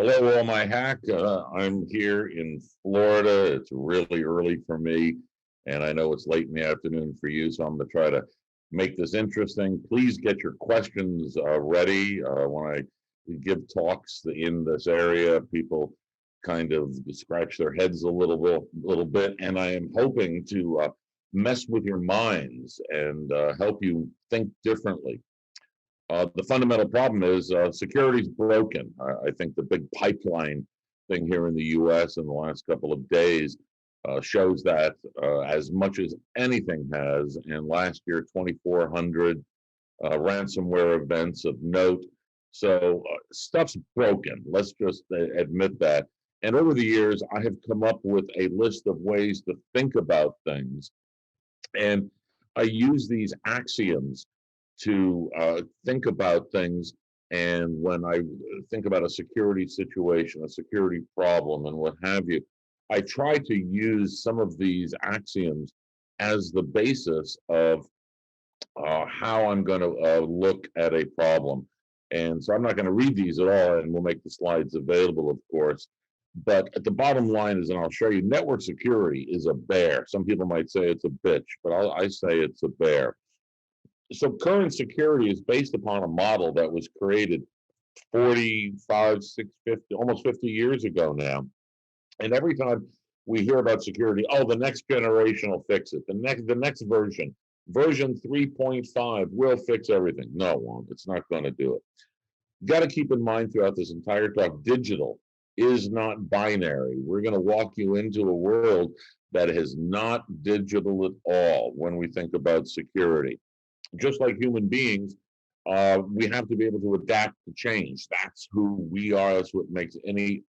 Hello, all my hack. I'm here in Florida. It's really early for me, and I know it's late in the afternoon for you, so I'm going to try to make this interesting. Please get your questions ready. When I give talks in this area, people kind of scratch their heads a little bit, and I am hoping to mess with your minds and help you think differently. The fundamental problem is security is broken. I think the big pipeline thing here in the US in the last couple of days shows that as much as anything has. And last year, 2,400 ransomware events of note. So stuff's broken. Let's just admit that. And over the years, I have come up with a list of ways to think about things. And I use these axioms to think about things. And when I think about a security situation, a security problem, and what have you, I try to use some of these axioms as the basis of how I'm going to look at a problem. And so I'm not going to read these at all, and we'll make the slides available, of course. But at the bottom line is, and I'll show you, network security is a bear. Some people might say it's a bitch, but I say it's a bear. So current security is based upon a model that was created 45, 50, almost 50 years ago now. And every time we hear about security, oh, the next generation will fix it. The next version 3.5 will fix everything. No, it won't. It's not going to do it. You got to keep in mind throughout this entire talk, digital is not binary. We're going to walk you into a world that is not digital at all when we think about security. Just like human beings, we have to be able to adapt to change. That's who we are. That's what makes any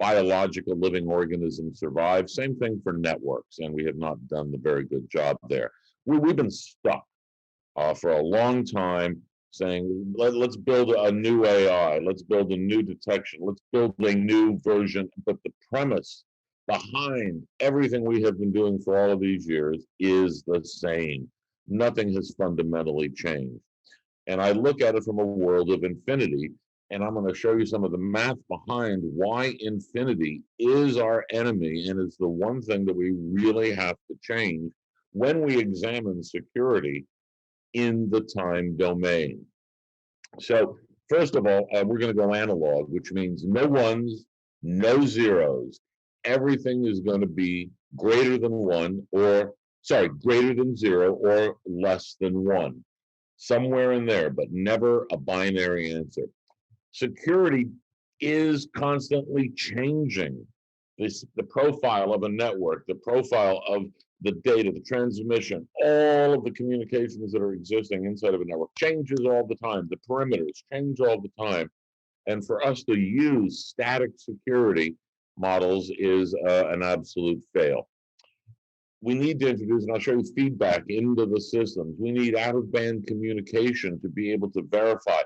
biological living organism survive. Same thing for networks, and we have not done a very good job there. We've been stuck for a long time saying, let's build a new AI, let's build a new detection, let's build a new version. But the premise behind everything we have been doing for all of these years is the same. Nothing has fundamentally changed. And I look at it from a world of infinity, and I'm going to show you some of the math behind why infinity is our enemy and is the one thing that we really have to change when we examine security in the time domain. So first of all, we're going to go analog, which means no ones, no zeros. Everything is going to be greater than one, or greater than zero or less than one. Somewhere in there, but never a binary answer. Security is constantly changing. The profile of a network, the profile of the data, the transmission, all of the communications that are existing inside of a network changes all the time. The perimeters change all the time. And for us to use static security models is an absolute fail. We need to introduce, and I'll show you, feedback into the systems. We need out-of-band communication to be able to verify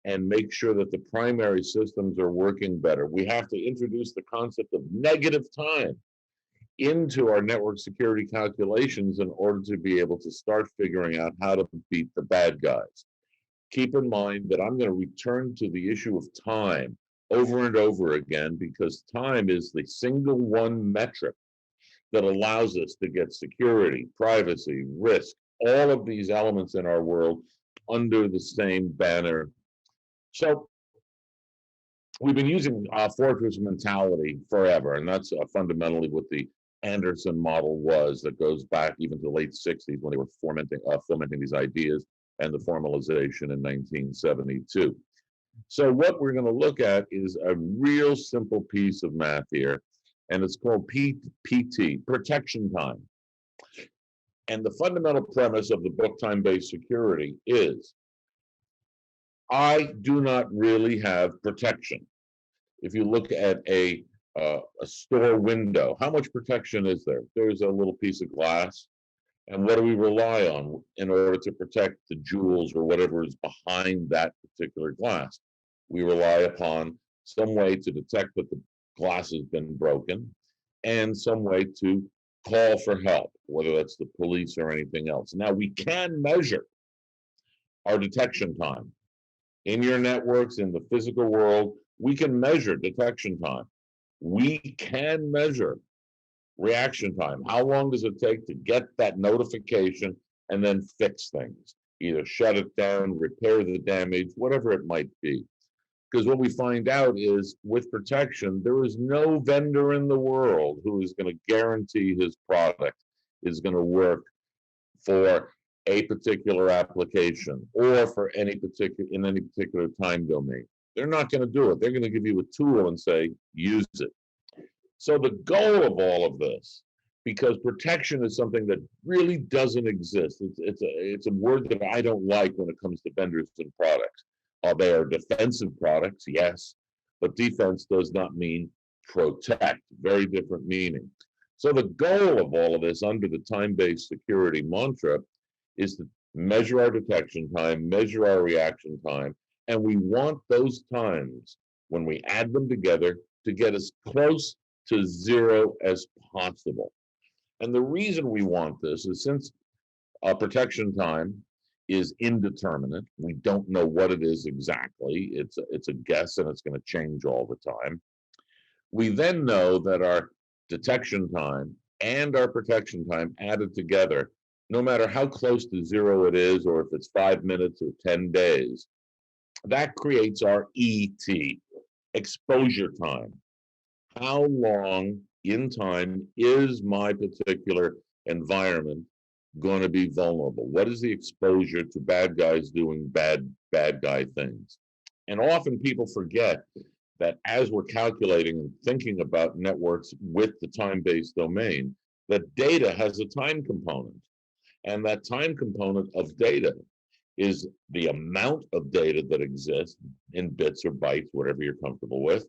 and make sure that the primary systems are working better. We have to introduce the concept of negative time into our network security calculations in order to be able to start figuring out how to beat the bad guys. Keep in mind that I'm going to return to the issue of time over and over again, because time is the single one metric that allows us to get security, privacy, risk, all of these elements in our world under the same banner. So we've been using fortress mentality forever, and that's fundamentally what the Anderson model was, that goes back even to the late 60s when they were fomenting these ideas, and the formalization in 1972. So what we're going to look at is a real simple piece of math here, and it's called PT, protection time. And the fundamental premise of the book Time-Based Security is, I do not really have protection. If you look at a store window, how much protection is there? There's a little piece of glass. And what do we rely on in order to protect the jewels or whatever is behind that particular glass? We rely upon some way to detect that the glass has been broken, and some way to call for help, whether that's the police or anything else. Now, we can measure our detection time in your networks, in the physical world. We can measure detection time. We can measure reaction time. How long does it take to get that notification and then fix things? Either shut it down, repair the damage, whatever it might be. Because what we find out is with protection, there is no vendor in the world who is going to guarantee his product is going to work for a particular application or for any particular time domain. They're not going to do it. They're going to give you a tool and say, use it. So the goal of all of this, because protection is something that really doesn't exist. It's a word that I don't like when it comes to vendors and products. They are defensive products, yes, but defense does not mean protect. Very different meaning. So the goal of all of this under the time-based security mantra is to measure our detection time, measure our reaction time, and we want those times when we add them together to get as close to zero as possible. And the reason we want this is since protection time is indeterminate, we don't know what it is exactly. It's a guess and it's going to change all the time. We then know that our detection time and our protection time added together, no matter how close to zero it is, or if it's 5 minutes or 10 days, that creates our ET, exposure time. How long in time is my particular environment going to be vulnerable? What is the exposure to bad guys doing bad guy things? And often people forget that as we're calculating and thinking about networks with the time-based domain, that data has a time component. And that time component of data is the amount of data that exists in bits or bytes, whatever you're comfortable with,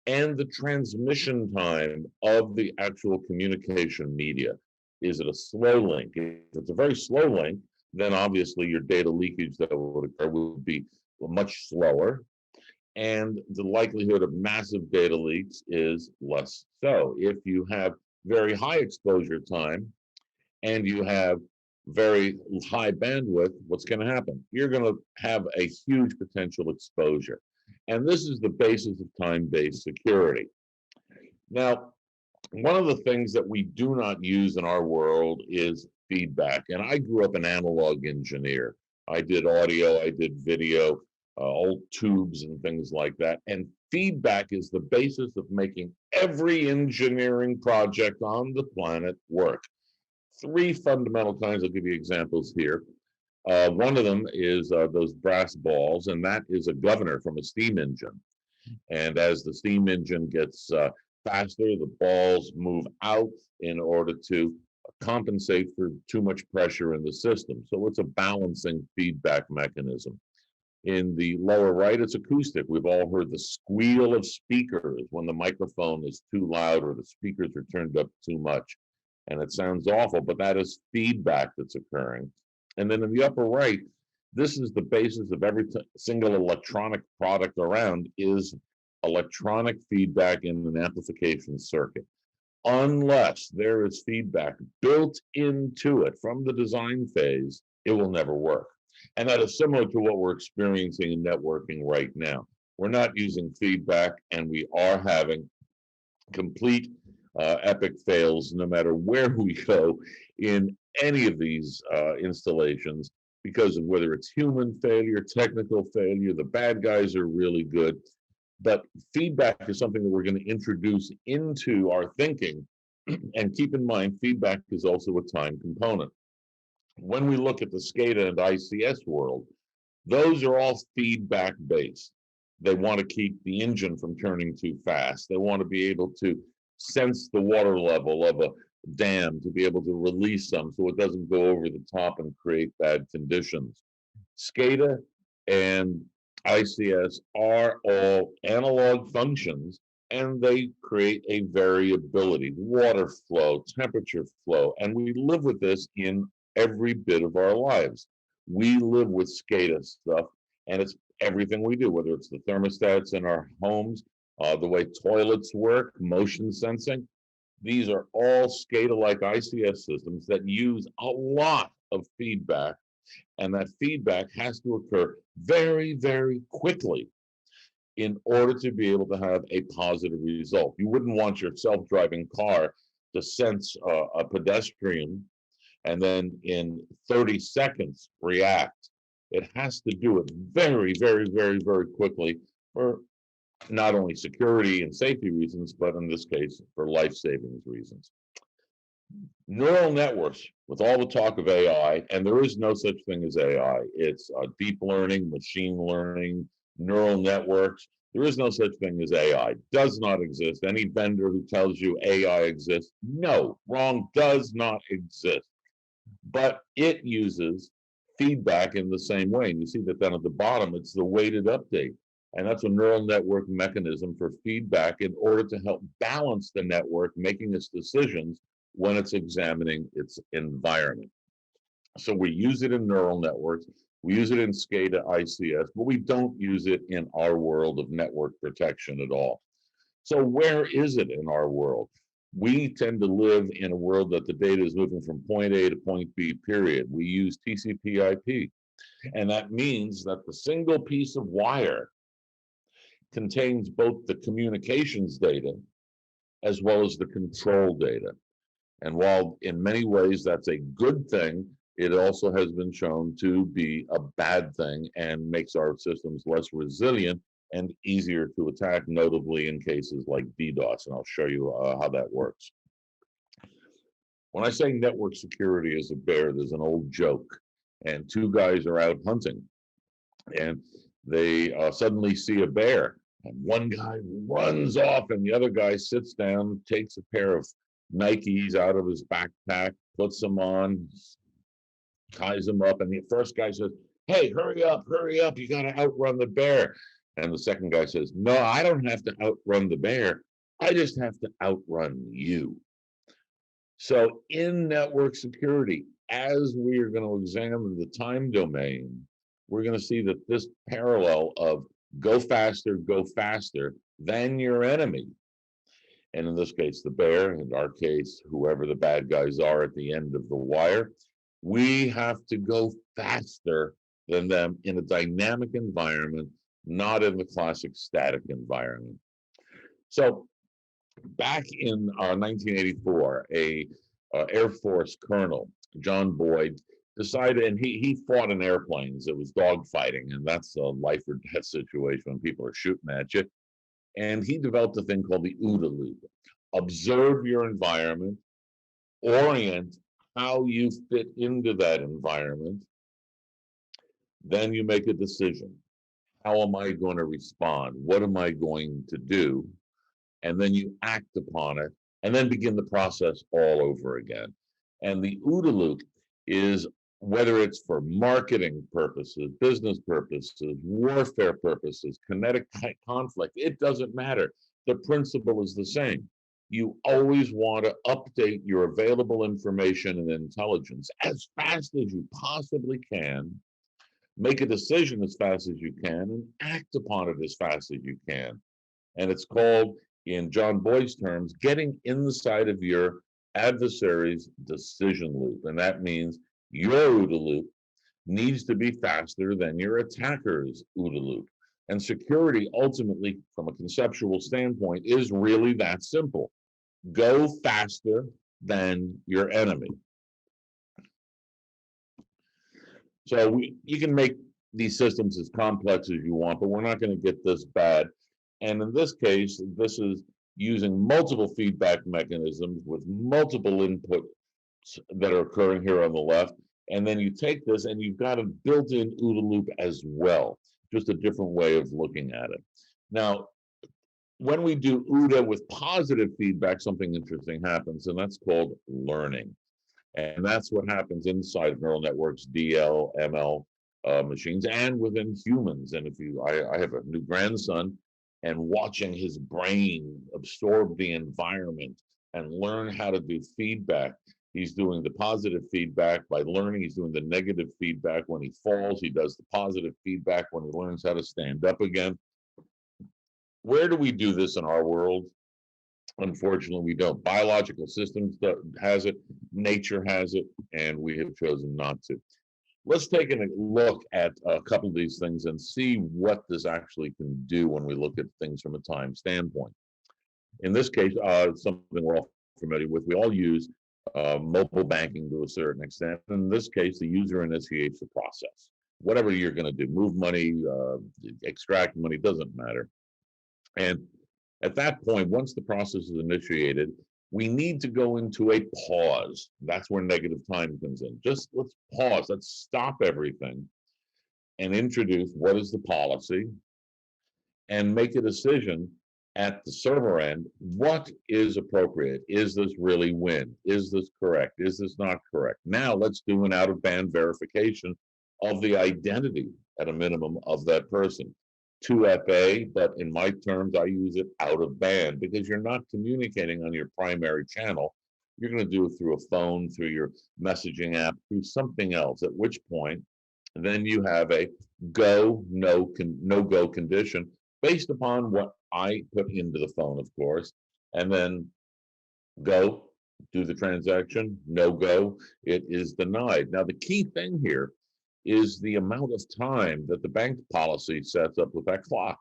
and the transmission time of the actual communication media. Is it a slow link? If it's a very slow link, then obviously your data leakage that would occur would be much slower. And the likelihood of massive data leaks is less so. If you have very high exposure time and you have very high bandwidth, what's going to happen? You're going to have a huge potential exposure. And this is the basis of time-based security. Now, one of the things that we do not use in our world is feedback. And I grew up an analog engineer. I did audio, I did video, old tubes and things like that. And feedback is the basis of making every engineering project on the planet work. Three fundamental kinds, I'll give you examples here. One of them is those brass balls, and that is a governor from a steam engine. And as the steam engine gets faster, the balls move out in order to compensate for too much pressure in the system. So it's a balancing feedback mechanism. In the lower right, it's acoustic. We've all heard the squeal of speakers when the microphone is too loud or the speakers are turned up too much. And it sounds awful, but that is feedback that's occurring. And then in the upper right, this is the basis of every single electronic product around is electronic feedback in an amplification circuit. Unless there is feedback built into it from the design phase, it will never work. And that is similar to what we're experiencing in networking right now. We're not using feedback, and we are having complete epic fails no matter where we go in any of these installations because of whether it's human failure, technical failure, the bad guys are really good. But feedback is something that we're going to introduce into our thinking. And keep in mind, feedback is also a time component. When we look at the SCADA and ICS world, those are all feedback based. They want to keep the engine from turning too fast. They want to be able to sense the water level of a dam to be able to release some so it doesn't go over the top and create bad conditions. SCADA and ICS are all analog functions, and they create a variability, water flow, temperature flow, and we live with this in every bit of our lives. We live with SCADA stuff, and it's everything we do, whether it's the thermostats in our homes, the way toilets work, motion sensing. These are all SCADA-like ICS systems that use a lot of feedback, and that feedback has to occur very, very quickly. in order to be able to have a positive result. You wouldn't want your self-driving car to sense a pedestrian and then in 30 seconds react. It has to do it very, very, very, very quickly for not only security and safety reasons, but in this case, for life savings reasons. Neural networks, with all the talk of AI, and there is no such thing as AI, it's deep learning, machine learning, neural networks. There is no such thing as AI. Does not exist. Any vendor who tells you AI exists, no, wrong, does not exist. But it uses feedback in the same way. And you see that down at the bottom, it's the weighted update. And that's a neural network mechanism for feedback in order to help balance the network, making its decisions when it's examining its environment. So we use it in neural networks, we use it in SCADA ICS, but we don't use it in our world of network protection at all. So where is it in our world? We tend to live in a world that the data is moving from point A to point B, period. We use TCP/IP, and that means that the single piece of wire contains both the communications data as well as the control data. And while in many ways that's a good thing, it also has been shown to be a bad thing and makes our systems less resilient and easier to attack, notably in cases like DDoS. And I'll show you how that works. When I say network security is a bear, there's an old joke. And two guys are out hunting. And they suddenly see a bear. And one guy runs off and the other guy sits down, takes a pair of Nikes out of his backpack, puts them on, ties them up, and the first guy says, "Hey, hurry up, you got to outrun the bear." And the second guy says, "No, I don't have to outrun the bear. I just have to outrun you." So in network security, as we are going to examine the time domain, we're going to see that this parallel of go faster than your enemy. And in this case, the bear, in our case, whoever the bad guys are at the end of the wire, we have to go faster than them in a dynamic environment, not in the classic static environment. So back in 1984, a Air Force colonel, John Boyd, decided, and he fought in airplanes. It was dogfighting, and that's a life or death situation when people are shooting at you. And he developed a thing called the OODA Loop. Observe your environment, orient how you fit into that environment, then you make a decision. How am I going to respond? What am I going to do? And then you act upon it, and then begin the process all over again. And the OODA Loop is, whether it's for marketing purposes, business purposes, warfare purposes, kinetic conflict, it doesn't matter. The principle is the same. You always want to update your available information and intelligence as fast as you possibly can, make a decision as fast as you can, and act upon it as fast as you can. And it's called, in John Boyd's terms, getting inside of your adversary's decision loop. And that means your OODA loop needs to be faster than your attacker's OODA loop. And security, ultimately, from a conceptual standpoint, is really that simple. Go faster than your enemy. So you can make these systems as complex as you want, but we're not going to get this bad. And in this case, this is using multiple feedback mechanisms with multiple inputs that are occurring here on the left. And then you take this and you've got a built-in OODA loop as well, just a different way of looking at it. Now, when we do OODA with positive feedback, something interesting happens, and that's called learning. And that's what happens inside of neural networks, DL, ML machines, and within humans. And if you, I have a new grandson, and watching his brain absorb the environment and learn how to do feedback. He's doing the positive feedback by learning. He's doing the negative feedback when he falls. He does the positive feedback when he learns how to stand up again. Where do we do this in our world? Unfortunately, we don't. Biological systems has it, nature has it, and we have chosen not to. let's take a look at a couple of these things and see what this actually can do when we look at things from a time standpoint. In this case, something we're all familiar with, we all use mobile banking to a certain extent. In this case, the user initiates the process. Whatever you're going to do, move money, extract money, doesn't matter. And at that point, once the process is initiated, we need to go into a pause. That's where negative time comes in. Just let's pause, let's stop everything and introduce what is the policy and make a decision at the server end. What is appropriate? Is this really Winn? Is this correct? Is this not correct? Now let's do an out-of-band verification of the identity at a minimum of that person. 2FA, but in my terms, I use it out of band because you're not communicating on your primary channel. You're going to do it through a phone, through your messaging app, through something else, at which point then you have a go, no-go condition based upon what I put into the phone, of course, and then go, do the transaction, no go, it is denied. Now, the key thing here is the amount of time that the bank policy sets up with that clock.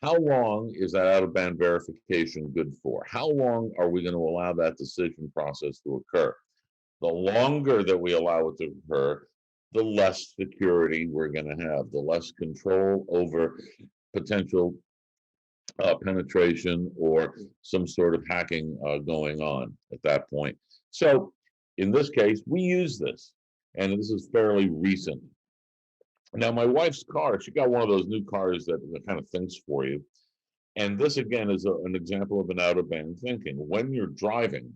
How long is that out-of-band verification good for? How long are we going to allow that decision process to occur? The longer that we allow it to occur, the less security we're going to have, the less control over potential penetration or some sort of hacking going on at that point. So in this case, we use this, and this is fairly recent. Now, my wife's car, she got one of those new cars that kind of thinks for you. And this, again, is an example of an out-of-band thinking. When you're driving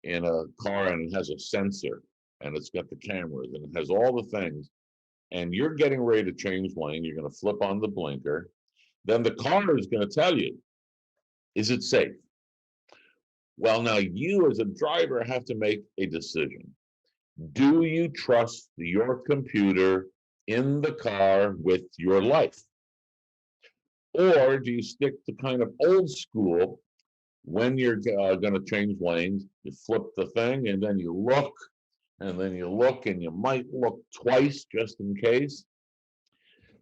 in a car and it has a sensor, and it's got the cameras, and it has all the things, and you're getting ready to change lane, you're going to flip on the blinker, then the car is going to tell you, is it safe? Well, now you as a driver have to make a decision. Do you trust your computer in the car with your life? Or do you stick to kind of old school when you're going to change lanes? You flip the thing and then you look, and then you look, and you might look twice just in case.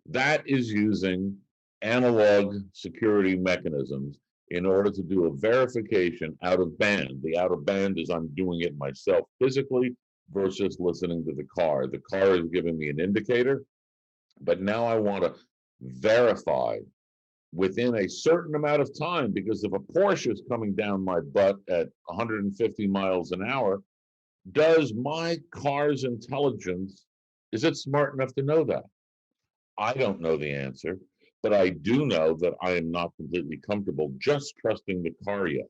That is using analog security mechanisms in order to do a verification out of band. The out of band is I'm doing it myself physically versus listening to the car. The car is giving me an indicator, but now I want to verify within a certain amount of time, because if a Porsche is coming down my butt at 150 miles an hour, does my car's intelligence, is it smart enough to know that? I don't know the answer, but I do know that I am not completely comfortable just trusting the car yet.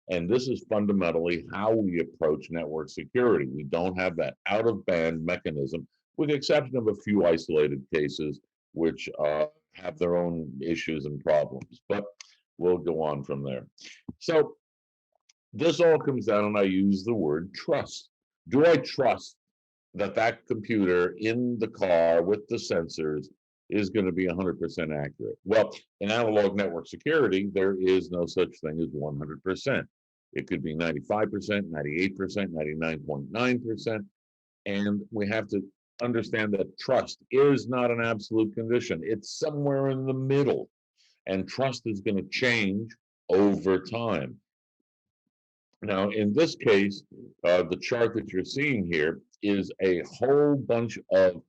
And this is fundamentally how we approach network security. We don't have that out-of-band mechanism, with the exception of a few isolated cases, which have their own issues and problems. But we'll go on from there. So this all comes down, and I use the word trust. Do I trust that that computer in the car with the sensors is going to be 100% accurate? Well, in analog network security, there is no such thing as 100%. It could be 95%, 98%, 99.9%. And we have to understand that trust is not an absolute condition. It's somewhere in the middle. And trust is going to change over time. Now, in this case, the chart that you're seeing here is a whole bunch of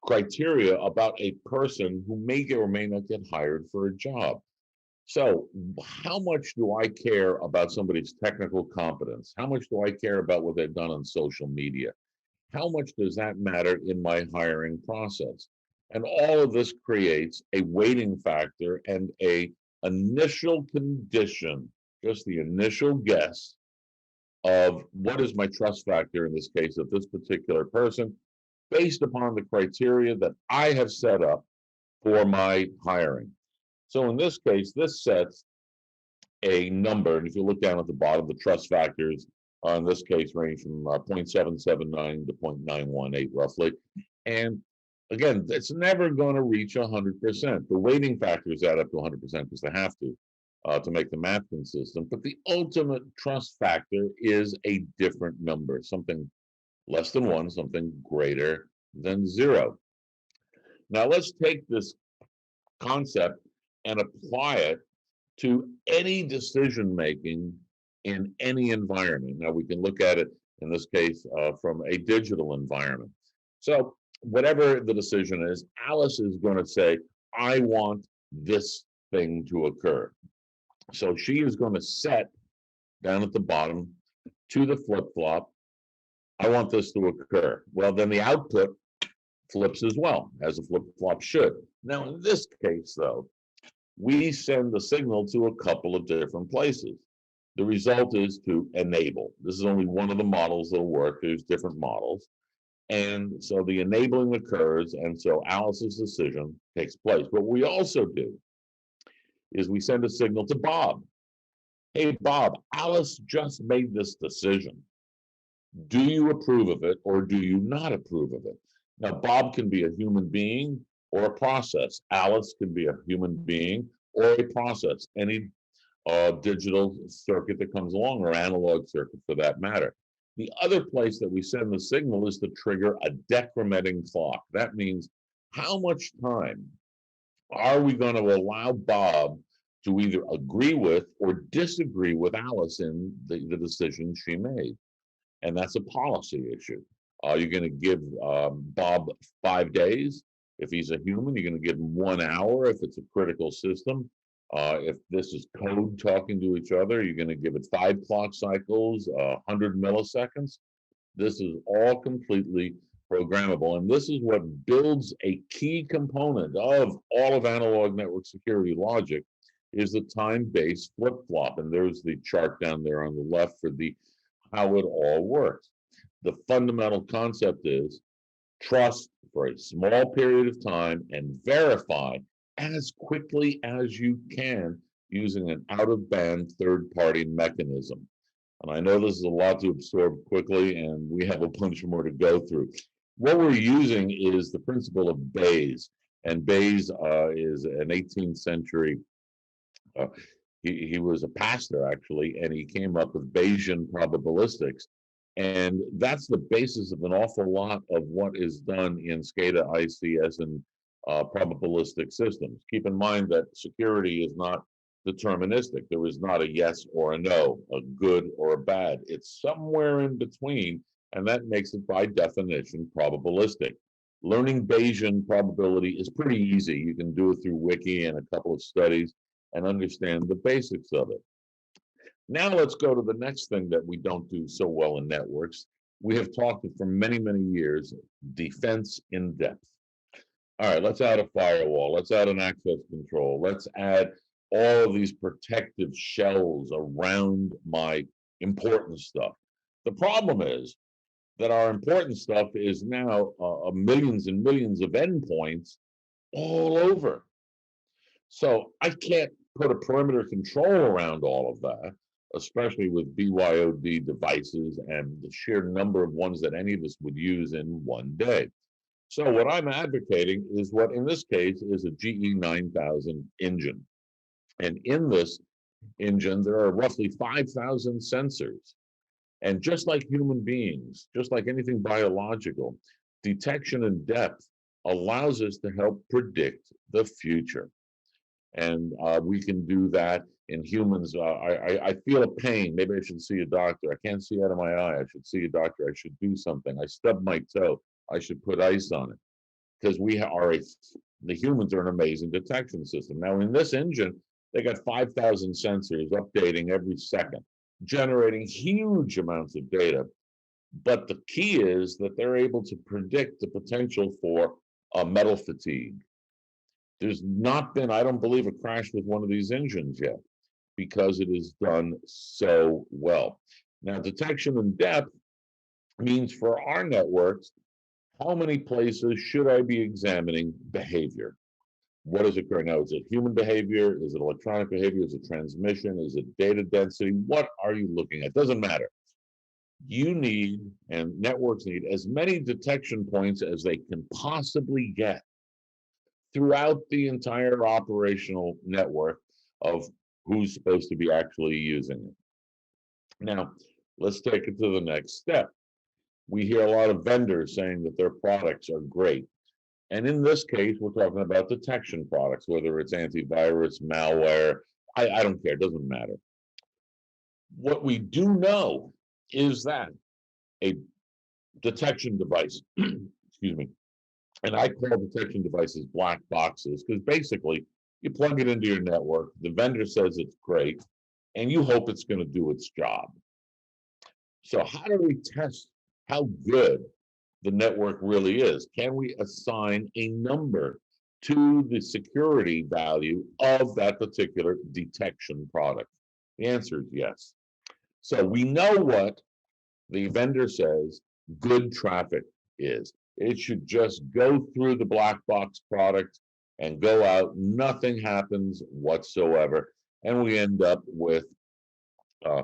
criteria about a person who may or may not get hired for a job. So how much do I care about somebody's technical competence? How much do I care about what they've done on social media? How much does that matter in my hiring process? And all of this creates a weighting factor and a initial condition, just the initial guess of what is my trust factor in this case of this particular person, based upon the criteria that I have set up for my hiring. So in this case, this sets a number, and if you look down at the bottom, the trust factors in this case range from 0.779 to 0.918 roughly. And again, it's never going to reach 100%. The weighting factors add up to 100% because they have to make the math consistent. But the ultimate trust factor is a different number, something less than 1, something greater than 0. Now let's take this concept and apply it to any decision making in any environment. Now we can look at it in this case from a digital environment. So whatever the decision is, Alice is going to say, I want this thing to occur. So she is going to set down at the bottom to the flip-flop, I want this to occur. Well, then the output flips as well, as a flip-flop should. Now, in this case, though, we send the signal to a couple of different places. The result is to enable. This is only one of the models that'll work. There's different models. And so the enabling occurs, and so Alice's decision takes place. What we also do is we send a signal to Bob. Hey, Bob, Alice just made this decision. Do you approve of it or do you not approve of it? Now, Bob can be a human being or a process. Alice can be a human being or a process, any digital circuit that comes along, or analog circuit for that matter. The other place that we send the signal is to trigger a decrementing clock. That means how much time are we going to allow Bob to either agree with or disagree with Alice in the decision she made? And that's a policy issue. You're going to give Bob 5 days. If he's a human, you're going to give him 1 hour if it's a critical system. If this is code talking to each other, you're going to give it 5 clock cycles, 100 milliseconds. This is all completely programmable. And this is what builds a key component of all of analog network security logic, is the time-based flip-flop. And there's the chart down there on the left for the how it all works. The fundamental concept is trust for a small period of time and verify as quickly as you can using an out-of-band third-party mechanism. And I know this is a lot to absorb quickly, and we have a bunch more to go through. What we're using is the principle of Bayes, and Bayes is an 18th century he was a pastor, actually, and he came up with Bayesian probabilistics. And that's the basis of an awful lot of what is done in SCADA, ICS, and probabilistic systems. Keep in mind that security is not deterministic. There is not a yes or a no, a good or a bad. It's somewhere in between, and that makes it, by definition, probabilistic. Learning Bayesian probability is pretty easy. You can do it through Wiki and a couple of studies and understand the basics of it. Now let's go to the next thing that we don't do so well in networks. We have talked for many, many years, defense in depth. All right, let's add a firewall. Let's add an access control. Let's add all of these protective shells around my important stuff. The problem is that our important stuff is now millions and millions of endpoints all over. So I can't put a perimeter control around all of that, especially with BYOD devices and the sheer number of ones that any of us would use in one day. So what I'm advocating is what in this case is a GE 9000 engine. And in this engine, there are roughly 5,000 sensors. And just like human beings, just like anything biological, detection in depth allows us to help predict the future. And we can do that in humans. I feel a pain. Maybe I should see a doctor. I can't see out of my eye. I should see a doctor. I should do something. I stubbed my toe. I should put ice on it. Because the humans are an amazing detection system. Now, in this engine, they got 5,000 sensors updating every second, generating huge amounts of data. But the key is that they're able to predict the potential for metal fatigue. There's not been, I don't believe, a crash with one of these engines yet because it is done so well. Now, detection in depth means for our networks, how many places should I be examining behavior? What is occurring now? Is it human behavior? Is it electronic behavior? Is it transmission? Is it data density? What are you looking at? Doesn't matter. You need, and networks need, as many detection points as they can possibly get throughout the entire operational network of who's supposed to be actually using it. Now, let's take it to the next step. We hear a lot of vendors saying that their products are great. And in this case, we're talking about detection products, whether it's antivirus, malware, I don't care, it doesn't matter. What we do know is that a detection device, excuse me, and I call detection devices black boxes because basically you plug it into your network, the vendor says it's great, and you hope it's going to do its job. So how do we test how good the network really is? Can we assign a number to the security value of that particular detection product? The answer is yes. So we know what the vendor says good traffic is. It should just go through the black box product and go out. Nothing happens whatsoever. And we end up with a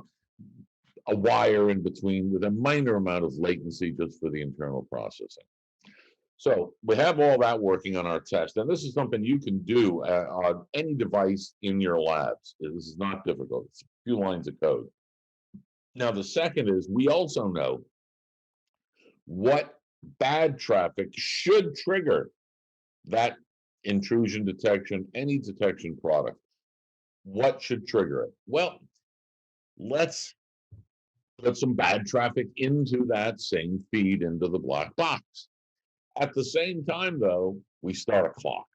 wire in between with a minor amount of latency just for the internal processing. So we have all that working on our test. And this is something you can do on any device in your labs. This is not difficult. It's a few lines of code. Now, the second is we also know what bad traffic should trigger that intrusion detection, any detection product. What should trigger it? Well, let's put some bad traffic into that same feed into the black box. At the same time, though, we start a clock.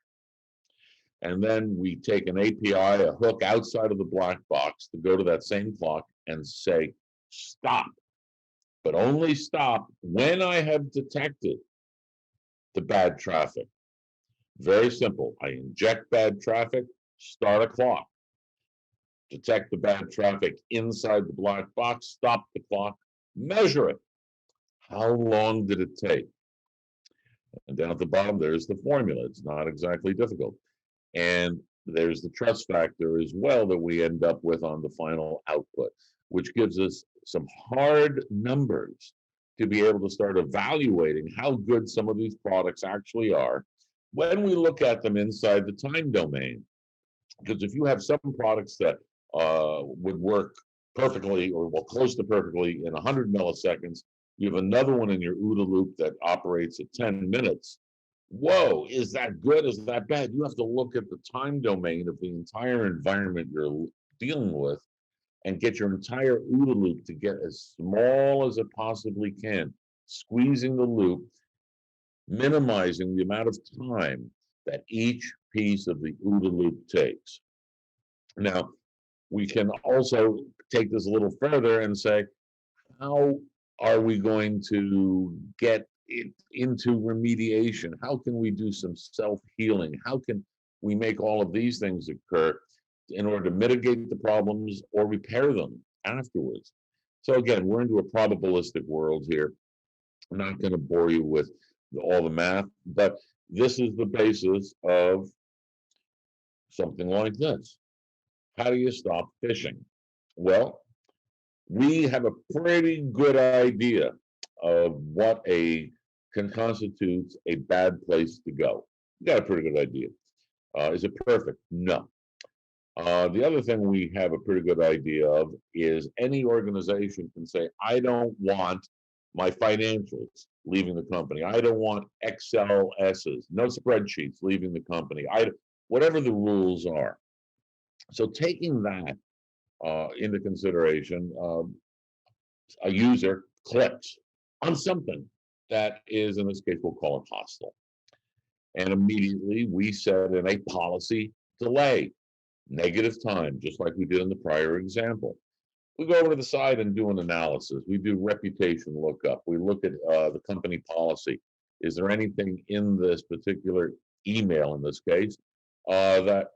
And then we take an API, a hook outside of the black box to go to that same clock and say, stop, but only stop when I have detected the bad traffic. Very simple. I inject bad traffic, start a clock. Detect the bad traffic inside the black box, stop the clock, measure it. How long did it take? And down at the bottom, there's the formula. It's not exactly difficult. And there's the trust factor as well that we end up with on the final output, which gives us some hard numbers to be able to start evaluating how good some of these products actually are when we look at them inside the time domain. Because if you have some products that would work perfectly or well close to perfectly in 100 milliseconds, you have another one in your OODA loop that operates at 10 minutes. Whoa, is that good? Is that bad? You have to look at the time domain of the entire environment you're dealing with and get your entire OODA loop to get as small as it possibly can, squeezing the loop, minimizing the amount of time that each piece of the OODA loop takes. Now, we can also take this a little further and say, how are we going to get it into remediation? How can we do some self-healing? How can we make all of these things occur in order to mitigate the problems or repair them afterwards? So again, we're into a probabilistic world here. I'm not going to bore you with all the math, but this is the basis of something like this. How do you stop phishing? Well, we have a pretty good idea of what constitutes a bad place to go. We got a pretty good idea. Is it perfect? No. The other thing we have a pretty good idea of is any organization can say, I don't want my financials leaving the company. I don't want XLSs, no spreadsheets leaving the company. Whatever the rules are. So taking that into consideration, a user clicks on something that is, in this case, we'll call it hostile. And immediately we set in a policy delay, negative time, just like we did in the prior example. We go over to the side and do an analysis. We do reputation lookup. We look at the company policy. Is there anything in this particular email, in this case, that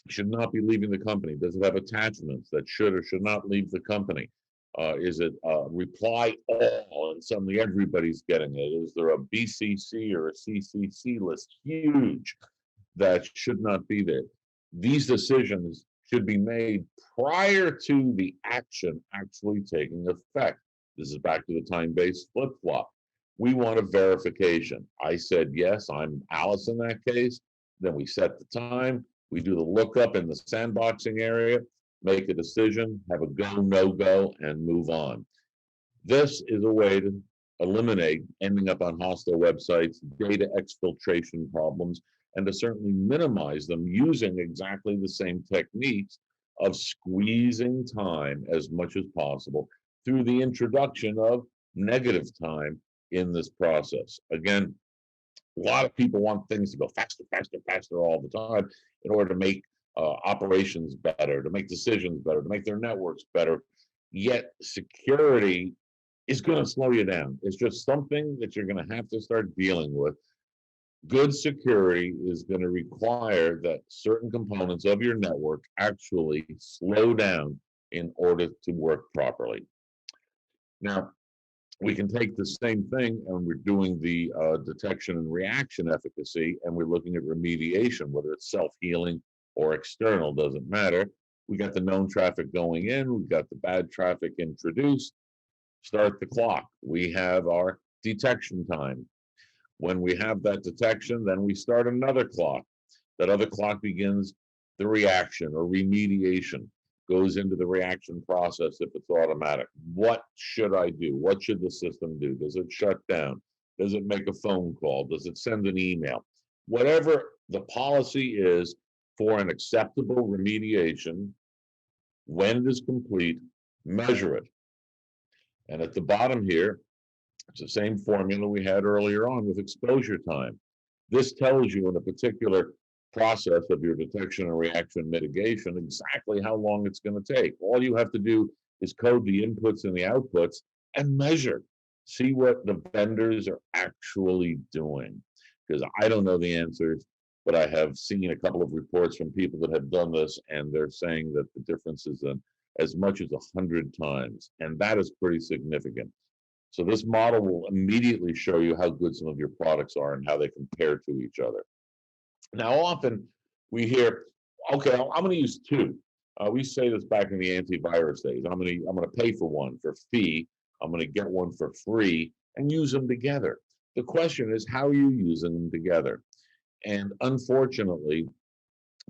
should not be leaving the company? Does it have attachments that should or should not leave the company? Is it reply all and suddenly everybody's getting it? Is there a BCC or a CCC list huge that should not be there? These decisions should be made prior to the action actually taking effect. This is back to the time-based flip-flop. We want a verification. I said, yes, I'm Alice in that case. Then we set the time. We do the lookup in the sandboxing area, make a decision, have a go, no go, and move on. This is a way to eliminate ending up on hostile websites, data exfiltration problems, and to certainly minimize them using exactly the same techniques of squeezing time as much as possible through the introduction of negative time in this process. Again, a lot of people want things to go faster, faster, faster all the time in order to make operations better, to make decisions better, to make their networks better. Yet security is going to slow you down. It's just something that you're going to have to start dealing with. Good security is going to require that certain components of your network actually slow down in order to work properly. Now, we can take the same thing and we're doing the detection and reaction efficacy, and we're looking at remediation, whether it's self-healing or external, doesn't matter. We got the known traffic going in, we got the bad traffic introduced, start the clock. We have our detection time. When we have that detection, then we start another clock. That other clock begins the reaction or remediation, goes into the reaction process if it's automatic. What should I do? What should the system do? Does it shut down? Does it make a phone call? Does it send an email? Whatever the policy is for an acceptable remediation, when it is complete, measure it. And at the bottom here, it's the same formula we had earlier on with exposure time. This tells you in a particular process of your detection and reaction mitigation exactly how long it's going to take. All you have to do is code the inputs and the outputs and measure. See what the vendors are actually doing. Because I don't know the answers, but I have seen a couple of reports from people that have done this, and they're saying that the difference is as much as 100 times. And that is pretty significant. So this model will immediately show you how good some of your products are and how they compare to each other. Now, often we hear, okay, I'm going to use two. We say this back in the antivirus days. I'm going to pay for one for fee. I'm going to get one for free and use them together. The question is, how are you using them together? And unfortunately,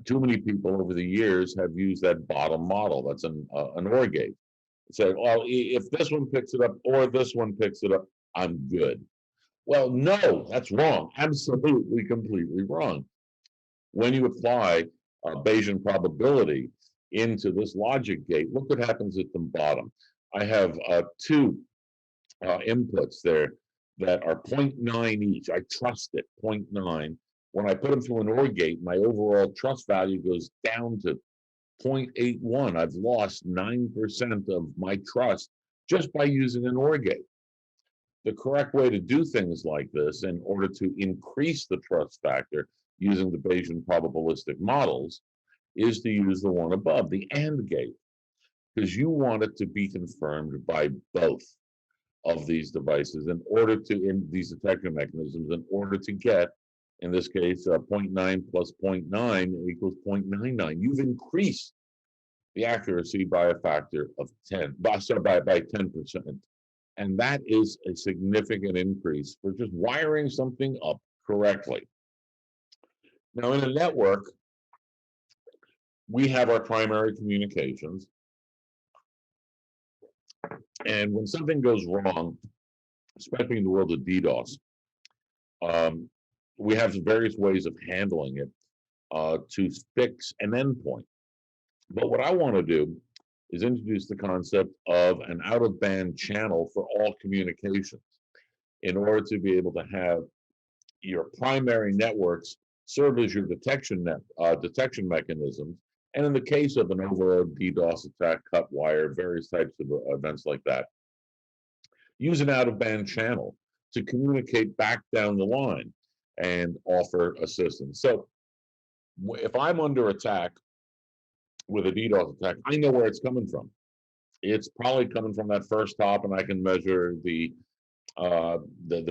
too many people over the years have used that bottom model. That's an OR gate. Say, well, if this one picks it up or this one picks it up, I'm good. Well, no, that's wrong. Absolutely, completely wrong. When you apply Bayesian probability into this logic gate, look what happens at the bottom. I have two inputs there that are 0.9 each. I trust it, 0.9. When I put them through an OR gate, my overall trust value goes down to 0.81. I've lost 9% of my trust just by using an OR gate. The correct way to do things like this in order to increase the trust factor using the Bayesian probabilistic models is to use the one above, the AND gate, because you want it to be confirmed by both of these devices in order to, in these detection mechanisms, in order to get, in this case, 0.9 plus 0.9 equals 0.99. You've increased the accuracy by a factor of 10, by 10%. And that is a significant increase for just wiring something up correctly. Now, in a network, we have our primary communications. And when something goes wrong, especially in the world of DDoS, we have various ways of handling it to fix an endpoint. But what I want to do is introduce the concept of an out-of-band channel for all communications in order to be able to have your primary networks serve as your detection mechanisms. And in the case of an overall DDoS attack, cut wire, various types of events like that, use an out-of-band channel to communicate back down the line and offer assistance. So if I'm under attack with a DDoS attack, I know where it's coming from. It's probably coming from that first hop, and I can measure the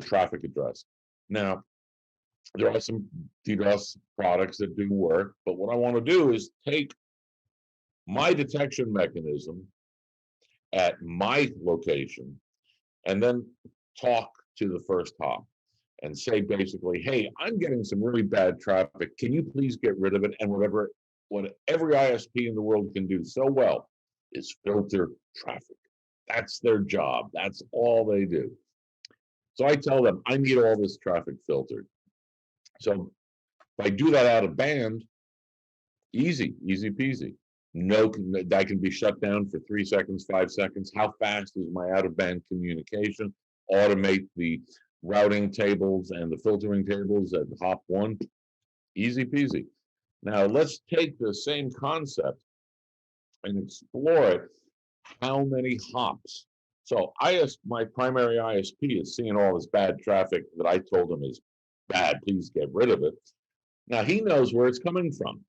traffic address. Now, there are some DDoS products that do work, but what I want to do is take my detection mechanism at my location and then talk to the first hop and say basically, hey, I'm getting some really bad traffic. Can you please get rid of it? And what every ISP in the world can do so well is filter traffic. That's their job. That's all they do. So I tell them, I need all this traffic filtered. So if I do that out of band, easy peasy. No, that can be shut down for 3 seconds, 5 seconds. How fast is my out of band communication? Automate the routing tables and the filtering tables at hop 1. Easy peasy. Now let's take the same concept and explore it. How many hops? So my primary ISP is seeing all this bad traffic that I told him is bad. Please get rid of it. Now he knows where it's coming from.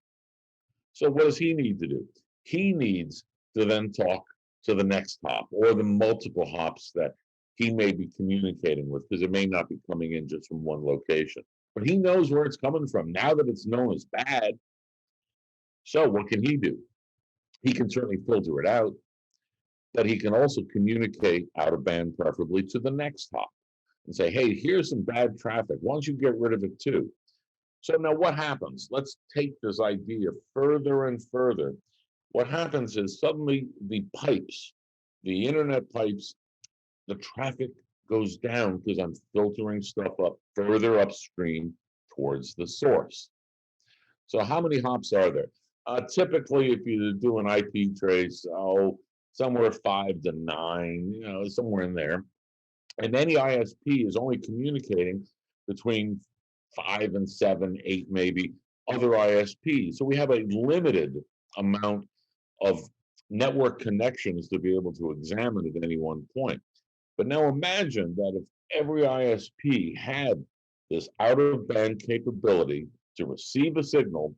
So what does he need to do? He needs to then talk to the next hop or the multiple hops that he may be communicating with, because it may not be coming in just from one location. But he knows where it's coming from now that it's known as bad. So what can he do? He can certainly filter it out, but he can also communicate out of band, preferably to the next hop, and say, hey, here's some bad traffic. Why don't you get rid of it too? So now what happens? Let's take this idea further and further. What happens is suddenly the pipes, the internet pipes, the traffic goes down because I'm filtering stuff up further upstream towards the source. So how many hops are there? Typically, if you do an IP trace, somewhere 5 to 9, somewhere in there. And any ISP is only communicating between 5 and 7, 8 maybe other ISPs. So we have a limited amount of network connections to be able to examine at any one point. But now imagine that if every ISP had this out-of-band capability to receive a signal,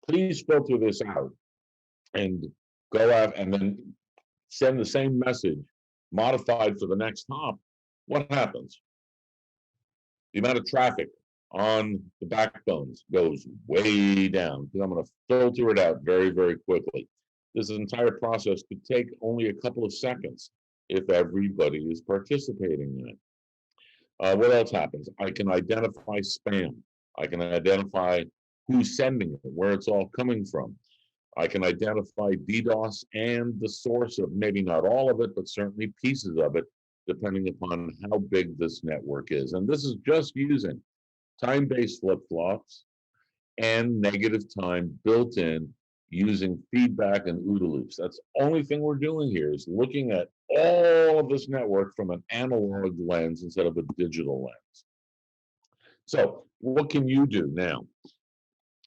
please filter this out and go out and then send the same message modified for the next hop. What happens? The amount of traffic on the backbones goes way down because I'm going to filter it out very, very quickly. This entire process could take only a couple of seconds if everybody is participating in it. What else happens? I can identify spam. I can identify who's sending it, where it's all coming from. I can identify DDoS and the source of maybe not all of it, but certainly pieces of it, depending upon how big this network is. And this is just using time-based flip-flops and negative time built in using feedback and OODA loops. That's the only thing we're doing here is looking at all of this network from an analog lens instead of a digital lens. So what can you do now?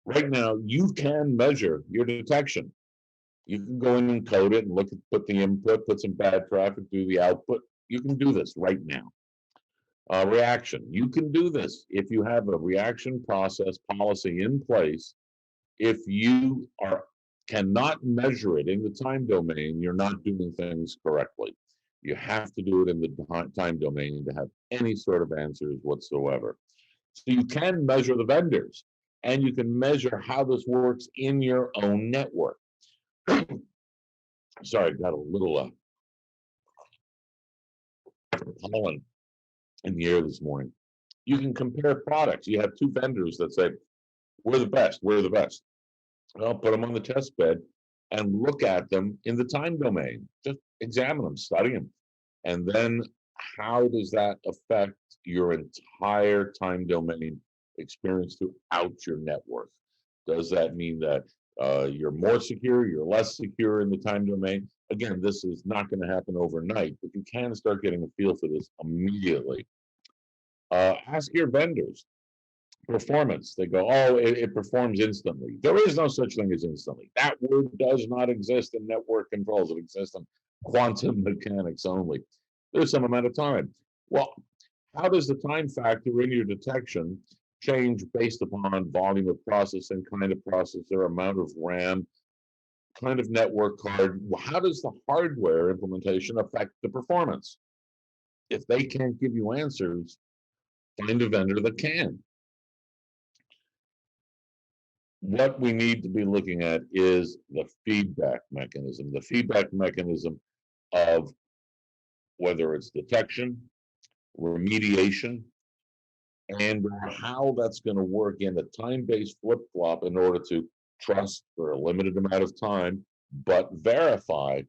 Right now, you can measure your detection. You can go in and code it and look at, put the input, put some bad traffic, do the output. You can do this right now. Reaction. You can do this if you have a reaction process policy in place. If you cannot measure it in the time domain, you're not doing things correctly. You have to do it in the time domain to have any sort of answers whatsoever. So you can measure the vendors, and you can measure how this works in your own network. Sorry, I got a little pollen in the air this morning. You can compare products. You have two vendors that say, we're the best, we're the best. I'll put them on the test bed and look at them in the time domain. Just examine them, study them. And then how does that affect your entire time domain experience throughout your network? Does that mean that you're more secure, you're less secure in the time domain? Again, this is not going to happen overnight, but you can start getting a feel for this immediately. Ask your vendors. Performance. They go, oh, it performs instantly. There is no such thing as instantly. That word does not exist in network controls. It exists in quantum mechanics only. There's some amount of time. Well, how does the time factor in your detection change based upon volume of processing, kind of processor, amount of RAM, kind of network card? How does the hardware implementation affect the performance? If they can't give you answers, find a vendor that can. What we need to be looking at is the feedback mechanism of whether it's detection, remediation, and how that's going to work in a time-based flip-flop in order to trust for a limited amount of time, but verify.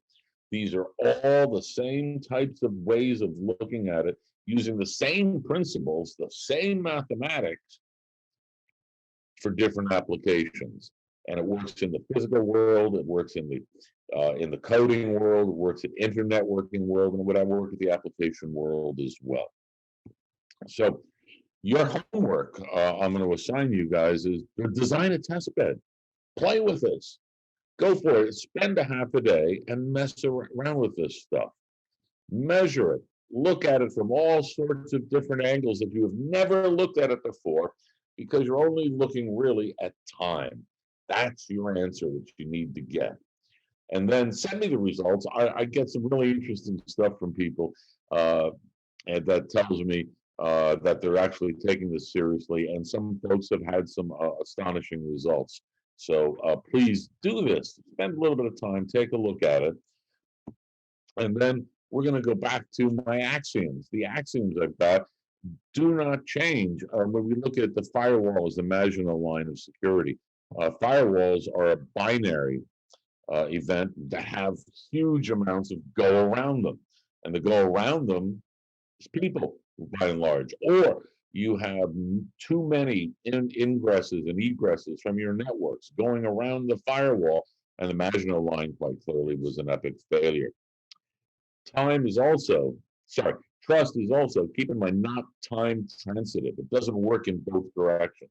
These are all the same types of ways of looking at it using the same principles, the same mathematics for different applications. And it works in the physical world, it works in the coding world, it works in internet-working world, and what I work with the application world as well. So your homework I'm going to assign you guys is to design a test bed. Play with this. Go for it. Spend a half a day and mess around with this stuff. Measure it. Look at it from all sorts of different angles that you have never looked at it before, because you're only looking really at time. That's your answer that you need to get. And then send me the results. I get some really interesting stuff from people, and that tells me that they're actually taking this seriously. And some folks have had some astonishing results. So please do this. Spend a little bit of time, take a look at it. And then we're going to go back to my axioms. The axioms I've got do not change. When we look at the firewall as the marginal line of security, firewalls are a binary event that have huge amounts of go around them. And the go around them is people, by and large. Or you have too many ingresses and egresses from your networks going around the firewall, and the marginal line quite clearly was an epic failure. Trust is also, keep in mind, not time sensitive. It doesn't work in both directions.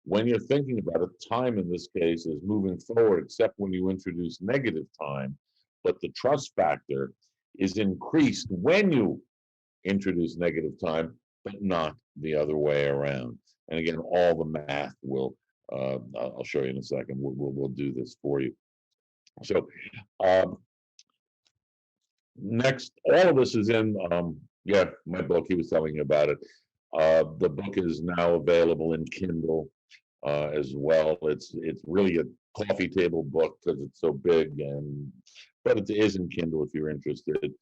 When you're thinking about it, time in this case is moving forward, except when you introduce negative time, but the trust factor is increased when you introduce negative time, but not the other way around. And again, all the math will, I'll show you in a second, we'll do this for you. So next, all of this is in, my book, he was telling you about it. The book is now available in Kindle as well. It's really a coffee table book because it's so big, but it is in Kindle if you're interested.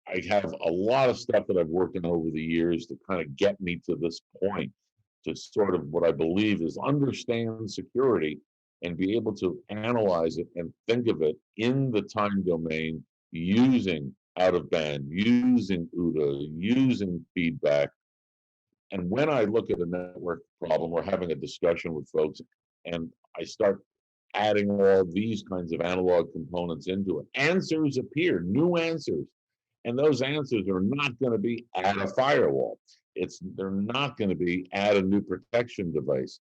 I have a lot of stuff that I've worked on over the years to kind of get me to this point, to sort of what I believe is understand security and be able to analyze it and think of it in the time domain using Outofband, using OODA, using feedback. And when I look at a network problem or having a discussion with folks, and I start adding all these kinds of analog components into it, answers appear, new answers. And those answers are not going to be add a firewall. They're not going to be add a new protection device.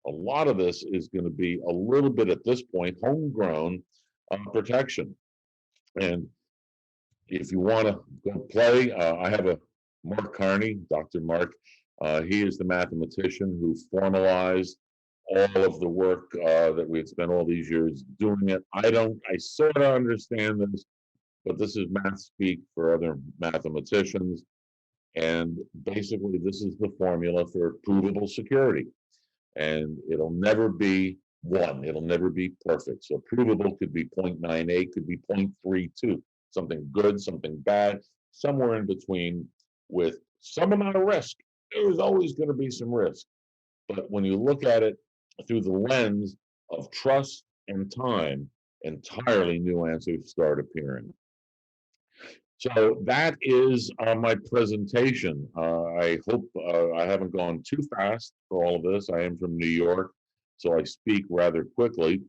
A lot of this is going to be a little bit at this point homegrown protection. And if you want to go play, I have a Mark Carney, Dr. Mark. He is the mathematician who formalized all of the work that we had spent all these years doing it. I sort of understand this, but this is math speak for other mathematicians. And basically, this is the formula for provable security. And it'll never be one. It'll never be perfect. So provable could be 0.98, could be 0.32. Something good, something bad, somewhere in between with some amount of risk. There's always going to be some risk. But when you look at it through the lens of trust and time, entirely new answers start appearing. So that is my presentation. I hope I haven't gone too fast for all of this. I am from New York, so I speak rather quickly,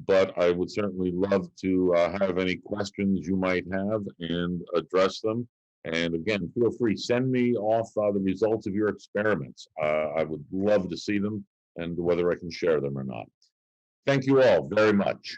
but I would certainly love to have any questions you might have and address them. And again, feel free, send me off the results of your experiments. I would love to see them and whether I can share them or not. Thank you all very much.